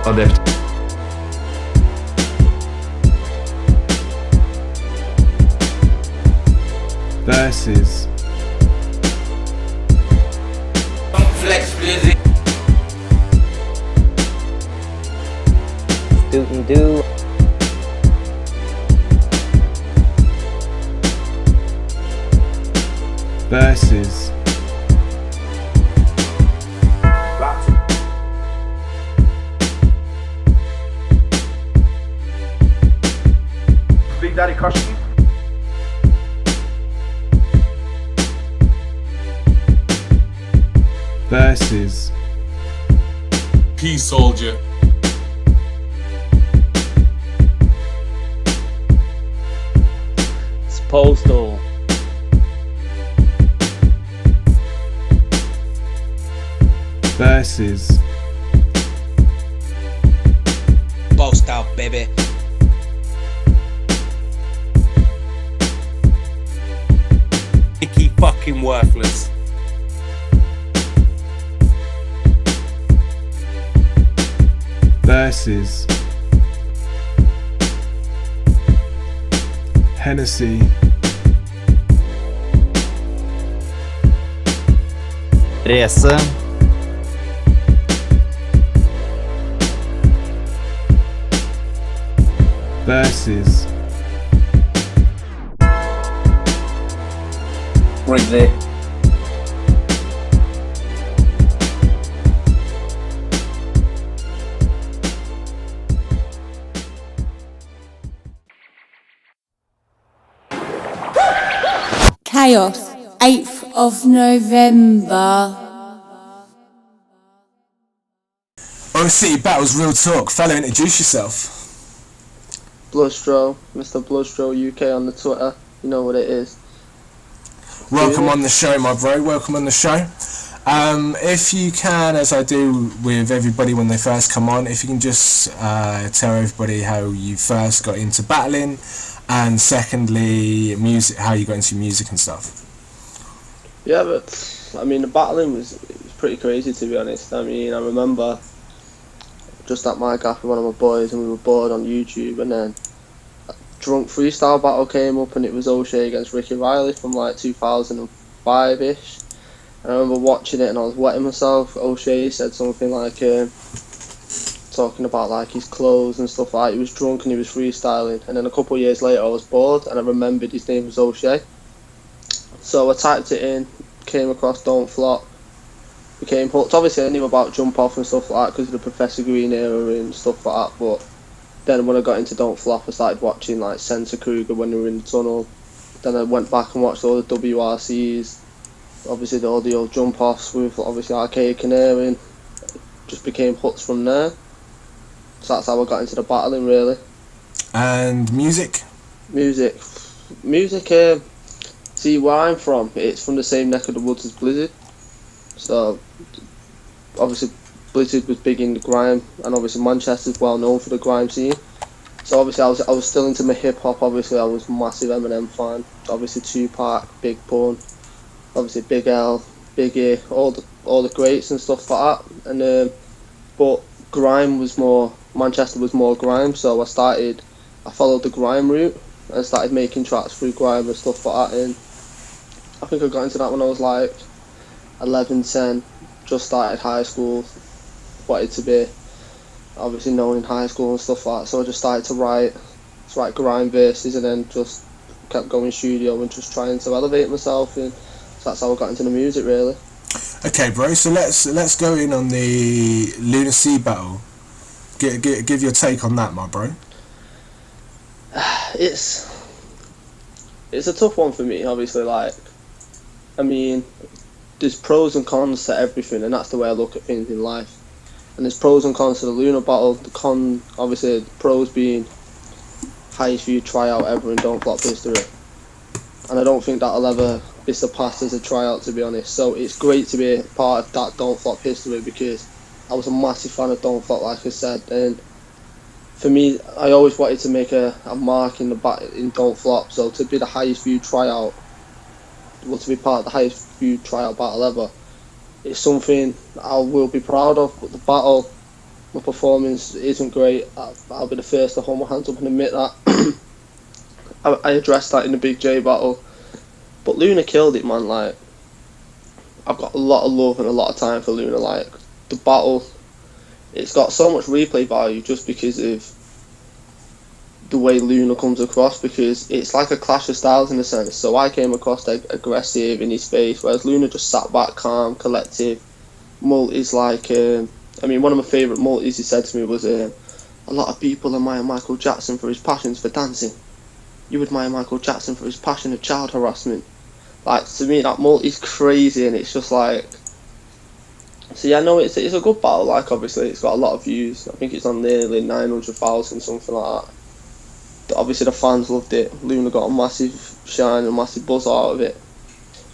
adept. Verses. Flex music. Student do. Verses. Big Daddy Cushion. Verses. Peace soldier. It's postal. Verses. Boast out, baby. Icky fucking worthless. Verses. Hennessy. Resa. Verses. Regret. Chaos, 8th of November. OCB Battle's Real Talk. Fella, introduce yourself. Bloodstro, Mr. Bloodstro UK on the Twitter. You know what it is. Welcome on the show, my bro. Welcome on the show. If you can, as I do with everybody when they first come on, if you can just tell everybody how you first got into battling, and secondly, music, how you got into music and stuff. Yeah, but I mean, the battling was pretty crazy, to be honest. I mean, I remember just at my gaff with one of my boys, and we were bored on YouTube, and then a drunk freestyle battle came up, and it was O'Shea against Ricky Riley from like 2005-ish. And I remember watching it, and I was wetting myself. O'Shea said something like, talking about like his clothes and stuff like that. He was drunk and he was freestyling, and then a couple of years later I was bored and I remembered his name was O'Shea. So I typed it in, came across Don't Flop, became hooked. Obviously I knew about Jump Off and stuff like that because of the Professor Green era and stuff like that, but then when I got into Don't Flop I started watching like Sensor Kruger when we were in the tunnel. Then I went back and watched all the WRCs, obviously all the old Jump Offs with obviously Archaic Canary, and just became hooked from there. So that's how I got into the battling, really. And music? Music, see where I'm from, it's from the same neck of the woods as Blizzard. So, obviously Blizzard was big in the grime, and obviously Manchester's well known for the grime scene. So obviously I was still into my hip hop. Obviously I was a massive Eminem fan. Obviously Tupac, Big Pun, obviously Big L, Biggie, all the greats and stuff like that. And but grime was more, Manchester was more grime, so I followed the grime route and started making tracks through grime and stuff like that. And I think I got into that when I was like 11, 10, just started high school, wanted to be obviously known in high school and stuff like that, so I just started to write grime verses, and then just kept going studio and just trying to elevate myself, and so that's how I got into the music, really. Okay, bro. So let's go in on the Lunar Battle. Give your take on that, my bro. It's a tough one for me, obviously. Like, I mean, there's pros and cons to everything, and that's the way I look at things in life. And there's pros and cons to the Lunar Battle. The obviously, the pros being highest viewed tryout ever in Don't Flop history, and I don't think that'll ever be surpassed as a tryout, to be honest. So it's great to be part of that Don't Flop history, because I was a massive fan of Don't Flop, like I said. And for me, I always wanted to make a mark in Don't Flop. So to be the highest viewed tryout, well, to be part of the highest viewed tryout battle ever, it's something I will be proud of. But the battle, my performance isn't great. I'll be the first to hold my hands up and admit that. I addressed that in the Big J battle, but Lunar killed it, man. Like, I've got a lot of love and a lot of time for Lunar. Like, the battle, it's got so much replay value just because of the way Lunar comes across, because it's like a clash of styles in a sense. So I came across aggressive in his face, whereas Lunar just sat back, calm, collective. Multi's like, I mean, one of my favourite multis he said to me was, a lot of people admire Michael Jackson for his passions for dancing. You admire Michael Jackson for his passion of child harassment. Like, to me, that multi's crazy, and it's just like... So yeah, no, it's a good battle. Like, obviously, it's got a lot of views. I think it's on nearly 900,000, something like that. Obviously, the fans loved it. Lunar got a massive shine and a massive buzz out of it.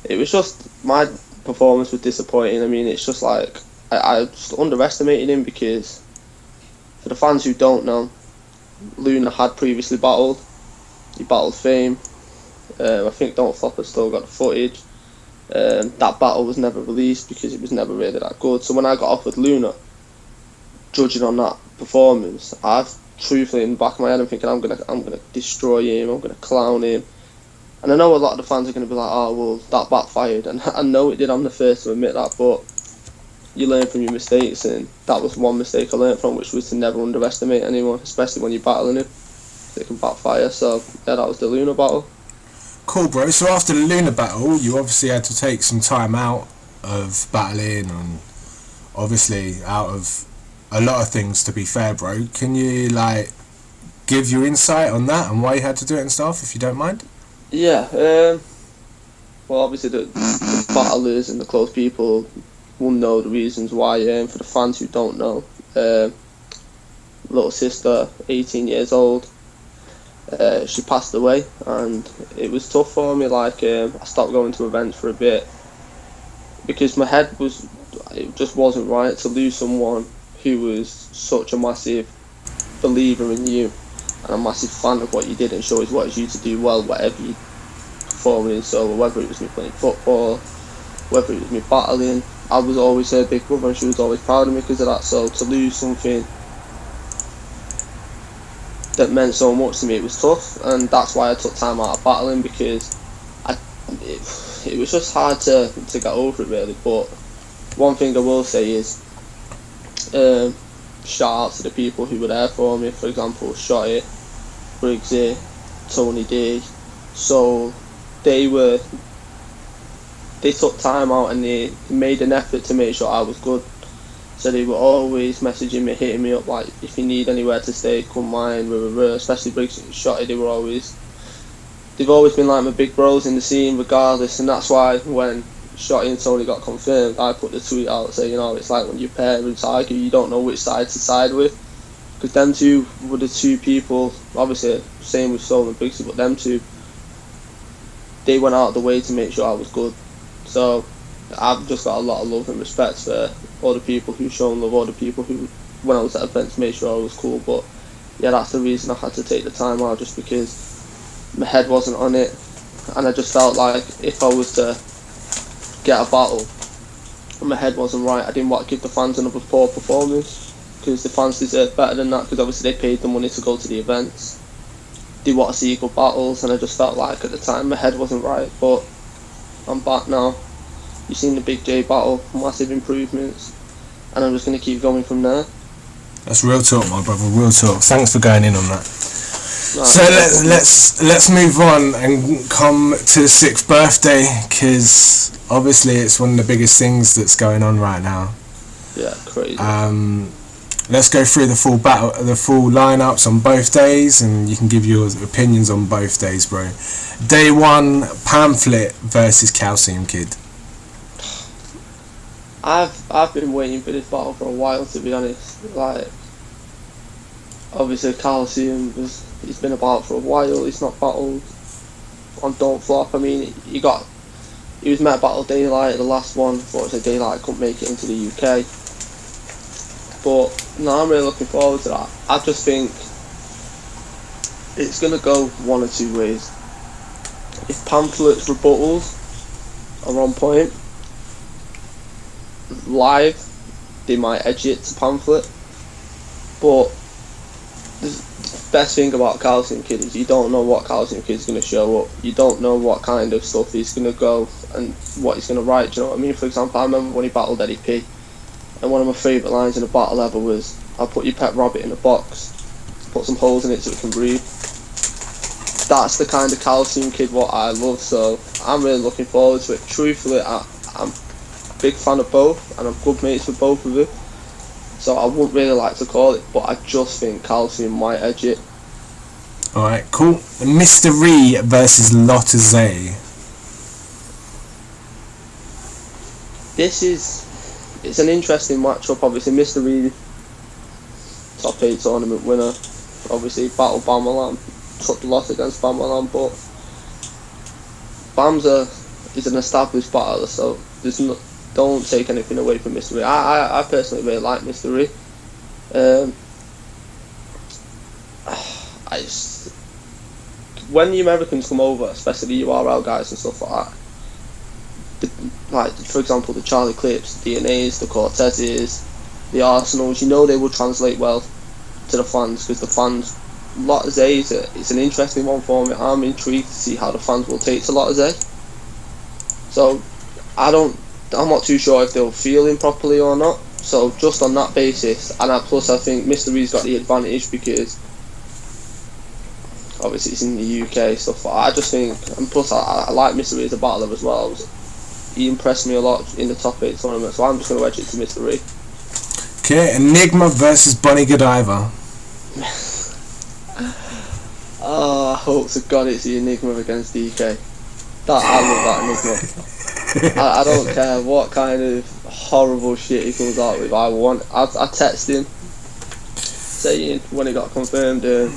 It was just... My performance was disappointing. I mean, it's just like... I just underestimated him because... For the fans who don't know, Lunar had previously battled. He battled Fame. I think Don't Flop has still got the footage. That battle was never released because it was never really that good. So when I got offered Lunar, judging on that performance, I've truthfully in the back of my head I'm thinking I'm gonna destroy him, I'm gonna clown him. And I know a lot of the fans are gonna be like, oh well, that backfired, and I know it did. I'm the first to admit that, but you learn from your mistakes, and that was one mistake I learned from, which was to never underestimate anyone, especially when you're battling him. It can backfire. So yeah, that was the Lunar battle. Cool, bro. So after the Lunar battle, you obviously had to take some time out of battling and obviously out of a lot of things, to be fair, bro. Can you like give your insight on that and why you had to do it and stuff, if you don't mind? Yeah, well, obviously the battlers and the close people will know the reasons why. For the fans who don't know, little sister, 18 years old, she passed away, and it was tough for me. Like, I stopped going to events for a bit because my head it just wasn't right to lose someone who was such a massive believer in you and a massive fan of what you did and sure always wanted you to do well, whatever you performing in solo, whether it was me playing football, whether it was me battling. I was always her big brother and she was always proud of me because of that. So to lose something that meant so much to me, it was tough, and that's why I took time out of battling, because it was just hard to get over it really. But one thing I will say is shout out to the people who were there for me. For example, Shotty, Briggsy, Tony D, so they took time out and they made an effort to make sure I was good. So they were always messaging me, hitting me up, like, if you need anywhere to stay, come mine, especially Briggsy and Shotty. They've always been like my big bros in the scene regardless, and that's why when Shotty and Tony got confirmed, I put the tweet out saying, it's like when your parents argue, you don't know which side to side with, because them two were the two people, obviously same with Soul and Briggsy, but them two, they went out of the way to make sure I was good. So I've just got a lot of love and respect for all the people who shown love, all the people who, when I was at events, made sure I was cool. But yeah, that's the reason I had to take the time out, just because my head wasn't on it, and I just felt like if I was to get a battle and my head wasn't right, I didn't want to give the fans another poor performance, because the fans deserve better than that, because obviously they paid the money to go to the events. They want to see good battles, and I just felt like at the time my head wasn't right. But I'm back now. You've seen the Big J battle, massive improvements, and I'm just going to keep going from there. That's real talk, my brother, real talk. Thanks for going in on that. Right, So let's move on and come to the 6th birthday, because obviously it's one of the biggest things that's going on right now. Yeah, crazy. Let's go through the full lineups on both days, and you can give your opinions on both days, bro. Day 1, Pamphlet versus Calcium Kid. I've been waiting for this battle for a while, to be honest. Like, obviously Calcium he's been about for a while. He's not battled on Don't Flop. I mean, he was met Battle Daylight, the last one. Unfortunately, Daylight couldn't make it into the UK. But no, I'm really looking forward to that. I just think it's gonna go one or two ways. If Pamphlet's rebuttals are on point, live, they might edge it to Pamphlet. But the best thing about Calcium Kid is you don't know what Calcium Kid's going to show up. You don't know what kind of stuff he's going to go and what he's going to write. Do you know what I mean? For example, I remember when he battled Eddie P, and one of my favourite lines in a battle ever was, "I'll put your pet rabbit in a box, put some holes in it so it can breathe." That's the kind of Calcium Kid what I love, so I'm really looking forward to it. Truthfully, I'm a big fan of both, and I'm good mates with both of them. So I wouldn't really like to call it, but I just think Calcium might edge it. Alright, cool. Mr. Ree versus Lotta Zay. It's an interesting matchup. Obviously, Mr. Ree, top 8 tournament winner. Obviously, battled Bamalam, took the loss against Bamalam, but Bamza is an established battler, so don't take anything away from Mr. Ree. I personally really like Mr. Ree. When the Americans come over, especially the URL guys and stuff like that, like for example the Charlie Clips, the DNAs, the Cortezes, the Arsenals, they will translate well to the fans, because the fans, Lotta Zay it's an interesting one for me. I'm intrigued to see how the fans will take to Lotta Zay. So I'm not too sure if they'll feel him properly or not. So just on that basis, and plus I think Mr. Ree's got the advantage because obviously it's in the UK stuff. I just think, and plus I like Mr. Ree as a battler as well. He impressed me a lot in the top 8 tournament, so I'm just going to wedge it to Mr. Ree. Okay, Enigma versus Bunny Godiva. Oh, I hope to God it's the Enigma against DK. I love that Enigma. I don't care what kind of horrible shit he comes out with. I text him saying when it got confirmed that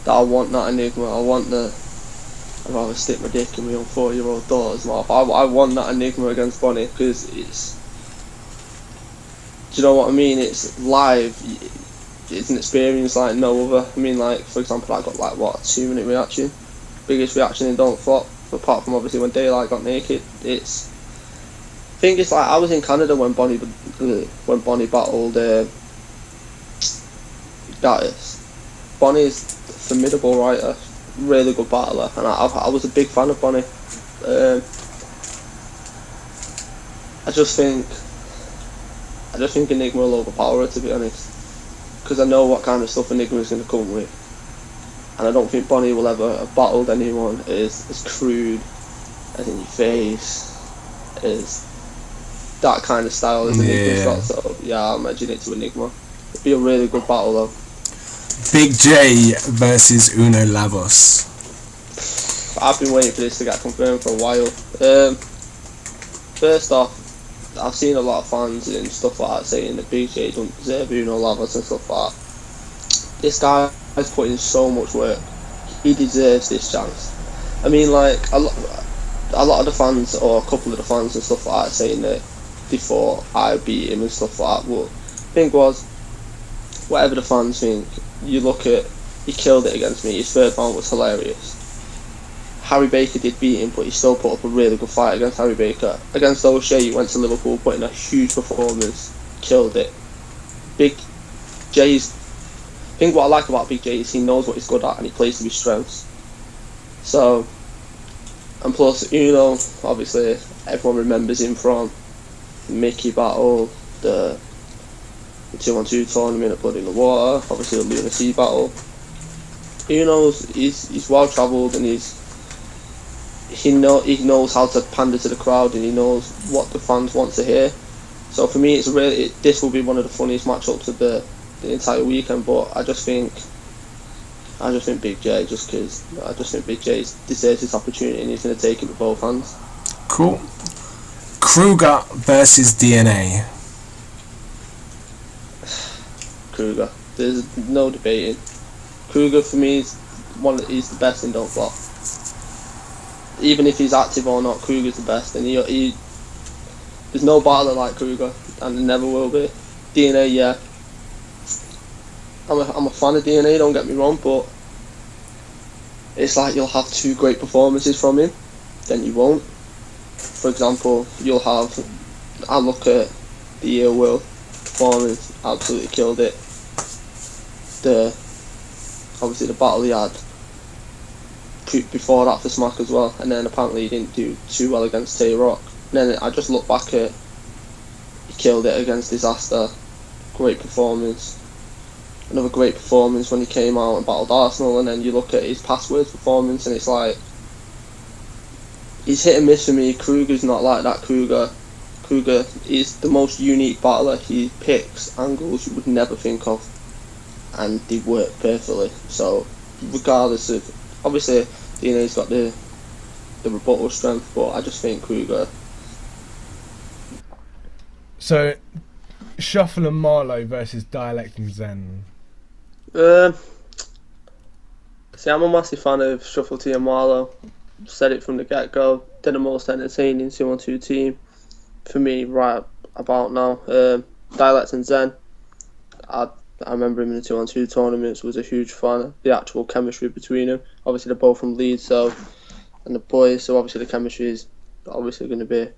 I want that Enigma. I'd rather stick my dick in my own 4-year-old daughter's mouth. I want that Enigma against Bonnie, because do you know what I mean? It's live. It's an experience like no other. I mean, like for example, I got like what, a 2-minute reaction, biggest reaction in Don't Flop. Apart from obviously when Daylight got naked, I think it's like I was in Canada when Bonnie battled Gattis. Bonnie is a formidable writer, really good battler, and I was a big fan of Bonnie. I just think Enigma will overpower her, to be honest, because I know what kind of stuff Enigma is going to come with. And I don't think Bonnie will ever have battled anyone as crude, as in your face, as that kind of style as Enigma's got. So yeah, I'm edging it to Enigma. It'd be a really good battle though. Big J versus Uno Lavos. I've been waiting for this to get confirmed for a while. First off, I've seen a lot of fans and stuff like that saying that Big J don't deserve Uno Lavos and stuff like that. This guy has put in so much work. He deserves this chance. I mean, like a lot of the fans, or a couple of the fans and stuff like that, saying that before I beat him and stuff like that. But the thing was, whatever the fans think, you look at, he killed it against me. His third round was hilarious. Harry Baker did beat him, but he still put up a really good fight against Harry Baker. Against O'Shea, he went to Liverpool, put in a huge performance, killed it. Big J's. I think what I like about Big J is he knows what he's good at and he plays to his strengths. So, and plus Uno, obviously everyone remembers him from the Mickey battle, the 2-on-2 tournament at Blood in the Water, obviously the Lunar Battle. He's well travelled, and he knows how to pander to the crowd, and he knows what the fans want to hear. So for me, this will be one of the funniest matchups of the entire weekend. But I just think Big J, just because I just think Big J deserves this opportunity and he's going to take it with both hands. Cool. Kruger versus DNA. Kruger. There's no debating. Kruger for me he's the best in Don't Flop. Even if he's active or not, Kruger's the best, and he there's no battler like Kruger, and there never will be. DNA, yeah. I'm a fan of DNA, don't get me wrong, but it's like you'll have two great performances from him, then you won't. For example, I look at the Year Will performance, absolutely killed it. obviously the battle he had before that for Smack as well, and then apparently he didn't do too well against Tay-Rock. And then I just look back at, he killed it against Disaster, great performance. Another great performance when he came out and battled Arsenal, and then you look at his passwords performance and it's like, he's hit and miss for me. Kruger's not like that. Kruger is the most unique battler. He picks angles you would never think of, and they work perfectly. So regardless of, obviously DNA's got the rebuttal strength, but I just think Kruger. So, Shuffle and Marlowe versus Dialect and Zen. See, I'm a massive fan of Shuffle T and Marlowe. Said it from the get-go. They're the most entertaining 2-on-2 team for me right about now. Dialect and Zen, I remember him in the 2-on-2 tournaments, was a huge fan of the actual chemistry between them. Obviously they're both from Leeds, and the boys, so obviously the chemistry is obviously going to be a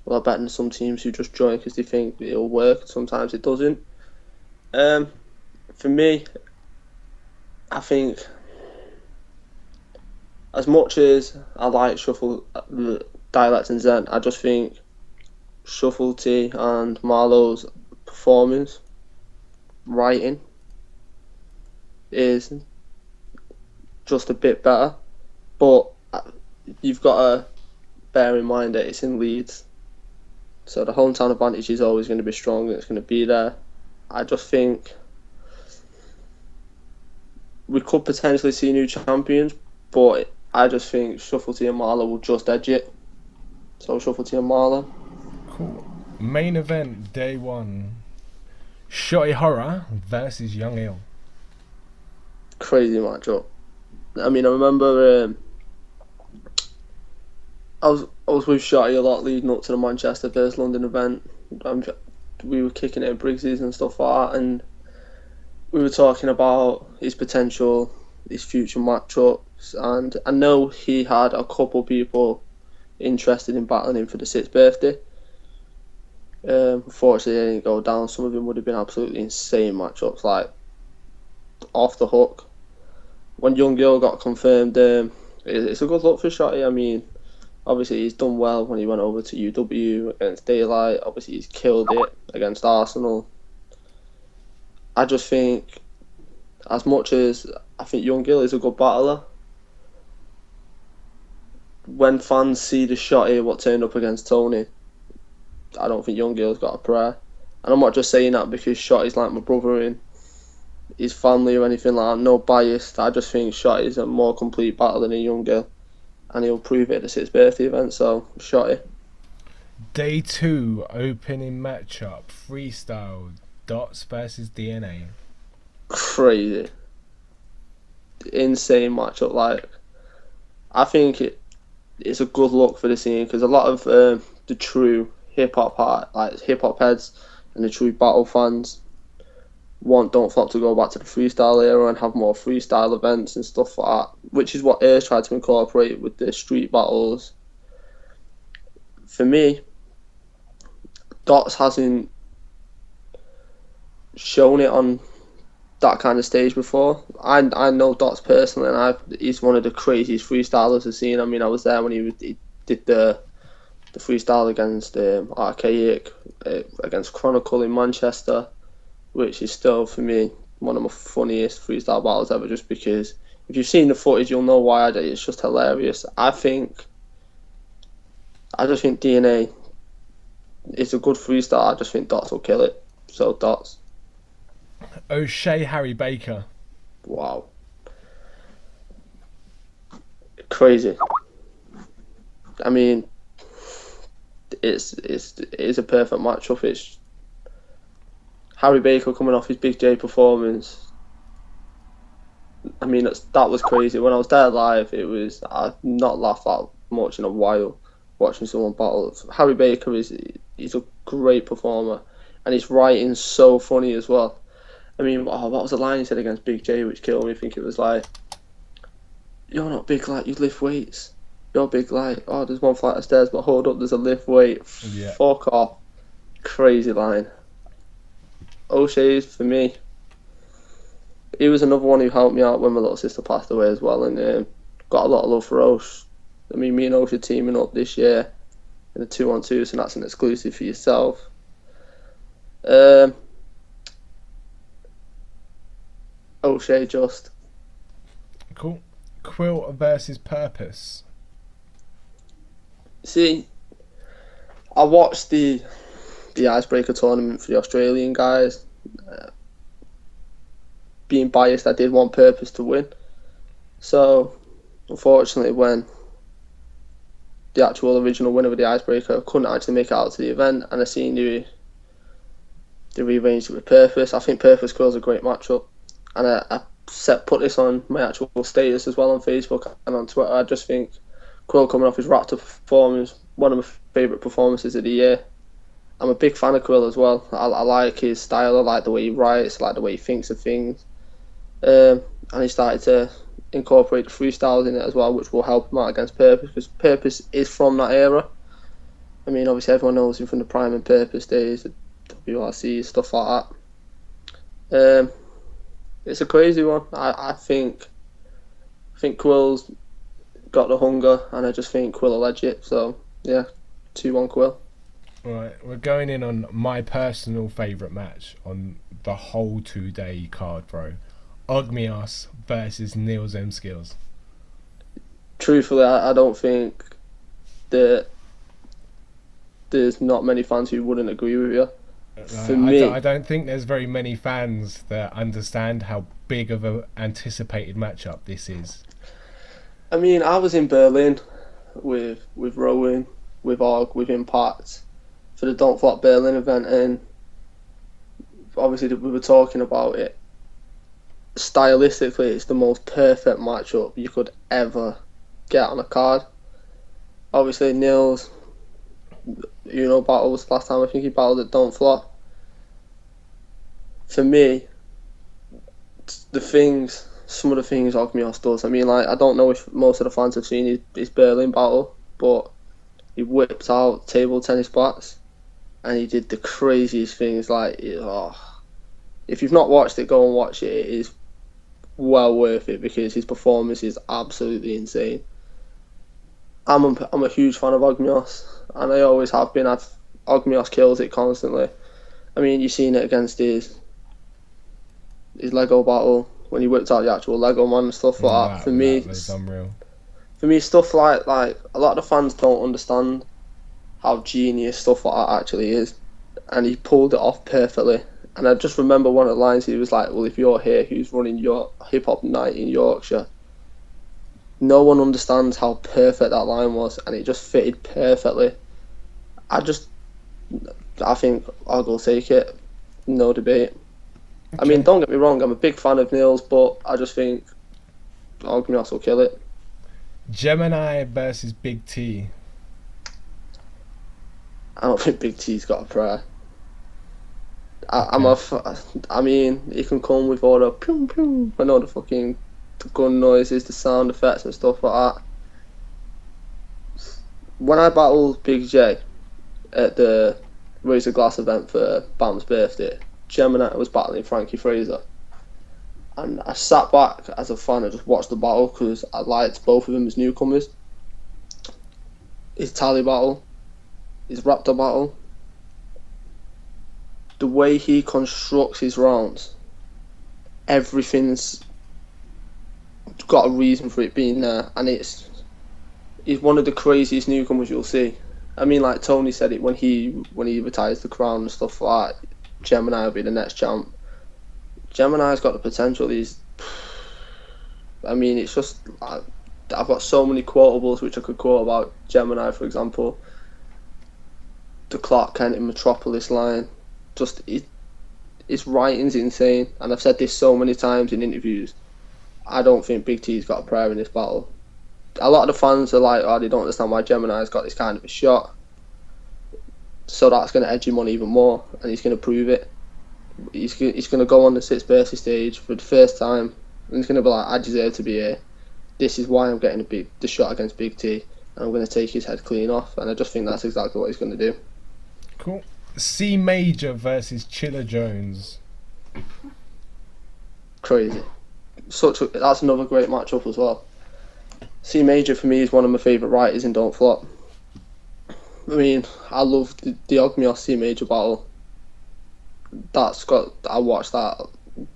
lot better than some teams who just join because they think it'll work. Sometimes it doesn't. For me, I think as much as I like Shuffle, Dialect and Zen, I just think Shuffle T and Marlowe's performance, writing, is just a bit better. But you've got to bear in mind that it's in Leeds, so the hometown advantage is always going to be strong and it's going to be there. I just think we could potentially see new champions, but I just think Shuffle T and Marlowe will just edge it. So Shuffle T and Marlowe. Cool. Main event, day one. Shotty Horror versus Young Ill. Crazy matchup. I mean, I remember I was with Shotty a lot leading up to the Manchester vs London event. We were kicking it at Briggsy's and stuff like that, and we were talking about his potential, his future matchups, and I know he had a couple people interested in battling him for the 6th birthday. Unfortunately, they didn't go down. Some of them would have been absolutely insane matchups, like off the hook. When Young Girl got confirmed, it's a good look for Shotty. I mean, obviously he's done well when he went over to UW against Daylight. Obviously he's killed it against Arsenal. I just think, as much as I think Young Gill is a good battler, when fans see the Shotty what turned up against Tony, I don't think Young Gill's got a prayer. And I'm not just saying that because Shotty's like my brother in his family or anything like that, no bias. I just think Shotty's a more complete battler than a Young Gill, and he'll prove it at the 6th birthday event, so Shotty. Day 2, opening matchup, freestyle, Dots versus DNA. Crazy. Insane matchup. Like, I think it's a good look for the scene, because a lot of the true hip-hop heads and the true battle fans want Don't Flop to go back to the freestyle era and have more freestyle events and stuff like that, which is what Air's tried to incorporate with the street battles. For me, Dots hasn't shown it on that kind of stage before. I know Dots personally, and he's one of the craziest freestylers I've seen. I mean, I was there when he did the freestyle against Archaic, against Chronicle in Manchester, which is still, for me, one of my funniest freestyle battles ever, just because if you've seen the footage, you'll know why I did it. It's just hilarious. I just think DNA is a good freestyle. I just think Dots will kill it. So Dots. O'Shea Harry Baker. Wow. Crazy. I mean, it's a perfect matchup. It's Harry Baker coming off his Big J performance. I mean, that was crazy. When I was there live, I've not laughed that much in a while watching someone battle. Harry Baker he's a great performer, and his writing's so funny as well. I mean, what was the line he said against Big J which killed me? I think it was like, "You're not big like you lift weights. You're big like, oh, there's one flight of stairs, but hold up, there's a lift weight." Yeah. Fuck off. Crazy line. O'Shea's, for me, he was another one who helped me out when my little sister passed away as well, and got a lot of love for Osh. I mean, me and Osh are teaming up this year in a 2-on-2, so that's an exclusive for yourself. O'Shea just. Cool. Quill versus Purpose. See, I watched the icebreaker tournament for the Australian guys. Being biased, I did want Purpose to win. So, unfortunately, when the actual original winner of the icebreaker couldn't actually make it out to the event, and I seen they rearranged it with Purpose. I think Purpose Quill's a great matchup, and I put this on my actual status as well on Facebook and on Twitter. I just think Quill coming off his Raptor performance, one of my favourite performances of the year. I'm a big fan of Quill as well. I like his style, I like the way he writes, I like the way he thinks of things. And he started to incorporate the freestyles in it as well, which will help him out against Purpose, because Purpose is from that era. I mean, obviously everyone knows him from the Prime and Purpose days, the WRC, stuff like that. It's a crazy one. I think Quill's got the hunger, and I just think Quill will edge it. So yeah, 2-1 Quill. Right, we're going in on my personal favourite match on the whole 2-day card, bro. Ogmios versus Neil's M Skills. Truthfully, I don't think that there's not many fans who wouldn't agree with you. For me, I don't think there's very many fans that understand how big of an anticipated matchup this is. I mean, I was in Berlin with Rowan, with Og, with Impact for the Don't Flop Berlin event, and obviously we were talking about it. Stylistically, it's the most perfect matchup you could ever get on a card. Obviously, Neil's battle was last time I think he battled at Don't Flop. For me, some of the things Ogmios does. I mean, like, I don't know if most of the fans have seen his Berlin battle, but he whipped out table tennis bats, and he did the craziest things. Like, if you've not watched it, go and watch it. It is well worth it because his performance is absolutely insane. I'm a huge fan of Ogmios, and I always have been. Ogmios kills it constantly. I mean, you've seen it against his Lego battle when he whipped out the actual Lego man and stuff like that. For me, that was unreal. For me, stuff like a lot of the fans don't understand how genius stuff like that actually is, and he pulled it off perfectly. And I just remember one of the lines, he was like, well, if you're here, who's running your hip-hop night in Yorkshire? No one understands how perfect that line was, and it just fitted perfectly. I think I'll go take it, no debate. Okay. I mean, don't get me wrong, I'm a big fan of Neil's, but I just think Ogmios will kill it. Gemini versus Big T. I don't think Big T's got a prayer. I mean, he can come with all the pew pew. I know the fucking gun noises, the sound effects and stuff like that. When I battled Big J at the Raise a Glass event for Bam's birthday, Gemini was battling Frankie Fraser. And I sat back as a fan and just watched the battle because I liked both of them as newcomers. His Tally battle, his Raptor battle, the way he constructs his rounds, everything's got a reason for it being there, and he's one of the craziest newcomers you'll see. I mean, like Tony said it when he retires the crown and stuff like that, Gemini will be the next champ. Gemini's got the potential. I mean, it's just I've got so many quotables which I could quote about Gemini, for example. The Clark Kent in Metropolis line, just his writing's insane, and I've said this so many times in interviews. I don't think Big T's got a prayer in this battle. A lot of the fans are like, they don't understand why Gemini's got this kind of a shot. So that's going to edge him on even more, and he's going to prove it. He's going to go on the 6th birthday stage for the first time, and he's going to be like, I deserve to be here. This is why I'm getting the shot against Big T, and I'm going to take his head clean off, and I just think that's exactly what he's going to do. Cool. C Major versus Chiller Jones. crazy. That's another great matchup as well. C Major for me is one of my favourite writers in Don't Flop. I mean, I love the Ogmios C Major battle. I watched that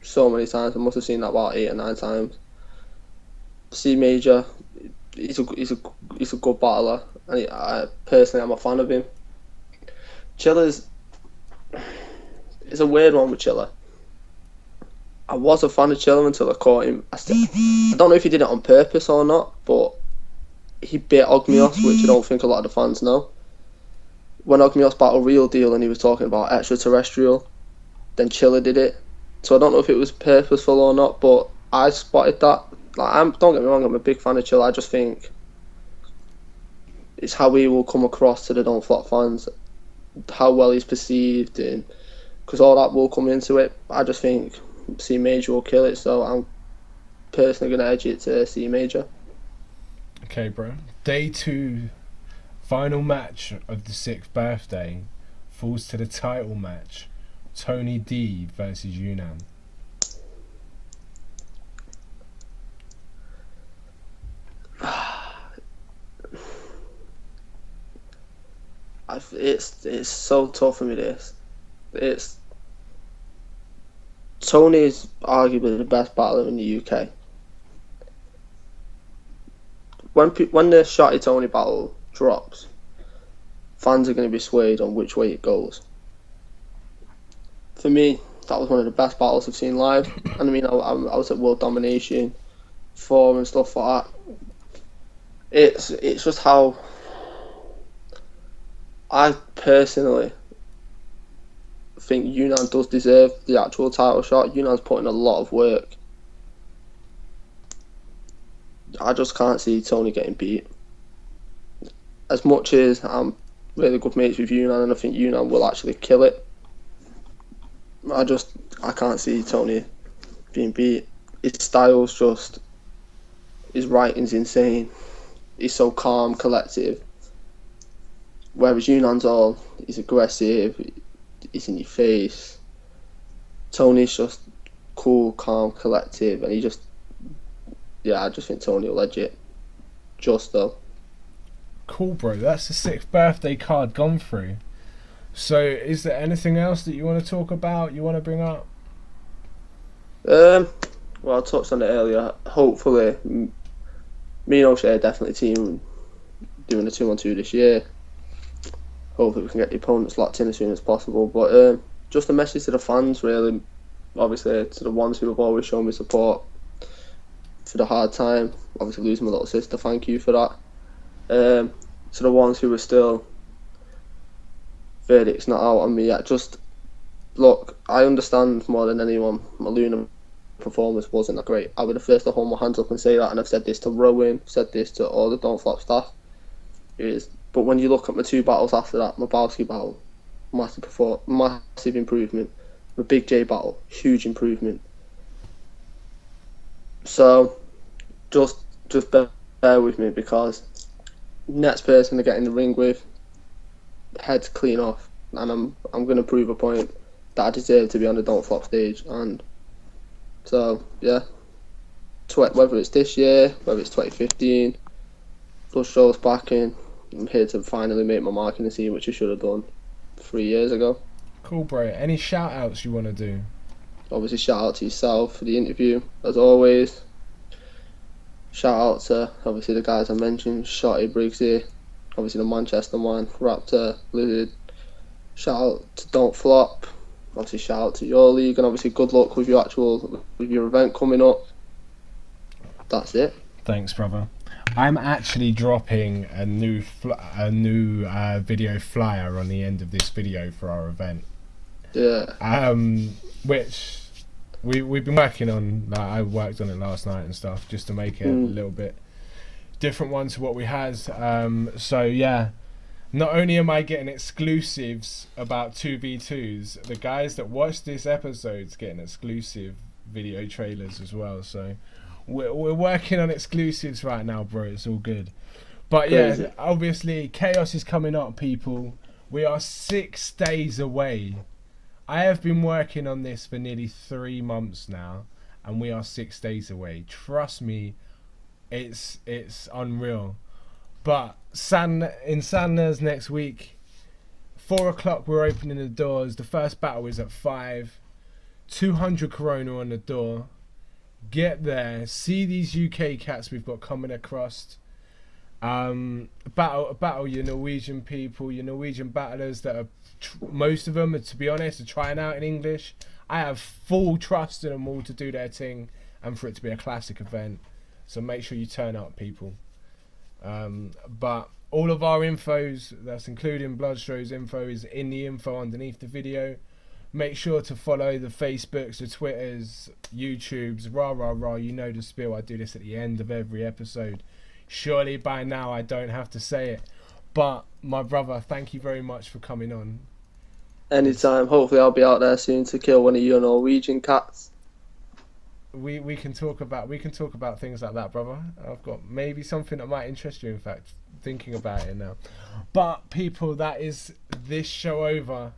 so many times. I must have seen that about 8 or 9 times. C Major, he's a good battler, and I personally am a fan of him. Chilla's, it's a weird one with Chilla. I was a fan of Chilla until I caught him. I don't know if he did it on purpose or not, but he bit Ogmios, which I don't think a lot of the fans know. When Ogmios battled Real Deal and he was talking about extraterrestrial, then Chilla did it. So I don't know if it was purposeful or not, but I spotted that. Don't get me wrong, I'm a big fan of Chilla. I just think it's how he will come across to the Don't Flop fans, how well he's perceived, and because all that will come into it. I just think C Major will kill it, so I'm personally going to edge it to C Major. Okay, bro. Day 2, final match of the 6th birthday, falls to the title match. Tony D versus Yunnan. It's so tough for me, this. Tony's arguably the best battler in the UK. When the Shotty Tony battle drops, fans are going to be swayed on which way it goes. For me, that was one of the best battles I've seen live. And I mean, I was at World Domination 4 and stuff like that. It's just how I personally think Yunnan does deserve the actual title shot. Yunnan's put in a lot of work. I just can't see Tony getting beat. As much as I'm really good mates with Yunnan and I think Yunnan will actually kill it, I can't see Tony being beat. His style's just, his writing's insane. He's so calm, collective. Whereas Yunnan's he's aggressive, he's in your face. Tony's just cool, calm, collective, and I just think Tony will edge it. Just though. Cool, bro. That's the 6th birthday card gone through. So, is there anything else that you want to talk about, you want to bring up? Well, I touched on it earlier. Hopefully, me and O'Shea are definitely team doing a 2-on-2 this year. Hopefully we can get the opponents locked in as soon as possible. But just a message to the fans, really. Obviously, to the ones who have always shown me support for the hard time. Obviously, losing my little sister, thank you for that. To the ones who are still, verdict's not out on me yet. Just, look, I understand more than anyone, my Lunar performance wasn't that great. I would have first to hold my hands up and say that, and I've said this to Rowan, said this to all the Don't Flop staff. But when you look at my 2 battles after that, my Bowski battle, massive improvement. My Big J battle, huge improvement. So, just bear with me, because next person to get in the ring with, head's clean off, and I'm going to prove a point that I deserve to be on the Don't Flop stage. And so, yeah, whether it's this year, whether it's 2015, Bloodstro back in, I'm here to finally make my mark in the scene, which I should have done 3 years ago. Cool, bro. Any shout outs you want to do? Obviously, shout out to yourself for the interview, as always. Shout out to, obviously, the guys I mentioned, Shotty, Briggsy, obviously the Manchester man, Raptor, Lizard. Shout out to Don't Flop. Obviously, shout out to your league, and obviously, good luck with your event coming up. That's it. Thanks, brother. I'm actually dropping a new video flyer on the end of this video for our event. Yeah. Which we've been working on. I worked on it last night and stuff, just to make it a little bit different one to what we had. So yeah, not only am I getting exclusives about 2v2s, the guys that watch this episode's getting exclusive video trailers as well. So we're working on exclusives right now, bro. It's all good. But yeah, obviously Chaos is coming up, people. We are 6 days away. I have been working on this for nearly 3 months now, and we are 6 days away. Trust me, it's unreal. But in Sanders next week, 4 o'clock we're opening the doors. The first battle is at 5. 200 Corona on the door. Get there, see these UK cats we've got coming across. Battle your Norwegian people, your Norwegian battlers that are most of them, to be honest, are trying out in English. I have full trust in them all to do their thing and for it to be a classic event. So make sure you turn up, people. But all of our infos, that's including Bloodstro's info, is in the info underneath the video. Make sure to follow the Facebooks, the Twitters, YouTubes, rah. You know the spiel. I do this at the end of every episode. Surely by now I don't have to say it. But my brother, thank you very much for coming on. Anytime. Hopefully I'll be out there soon to kill one of your Norwegian cats. We can talk about things like that, brother. I've got maybe something that might interest you, in fact, thinking about it now. But people, that is this show over.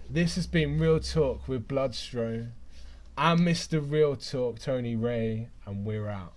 This has been Real Talk with Bloodstro. I'm Mr. Real Talk, Tony Ray, and we're out.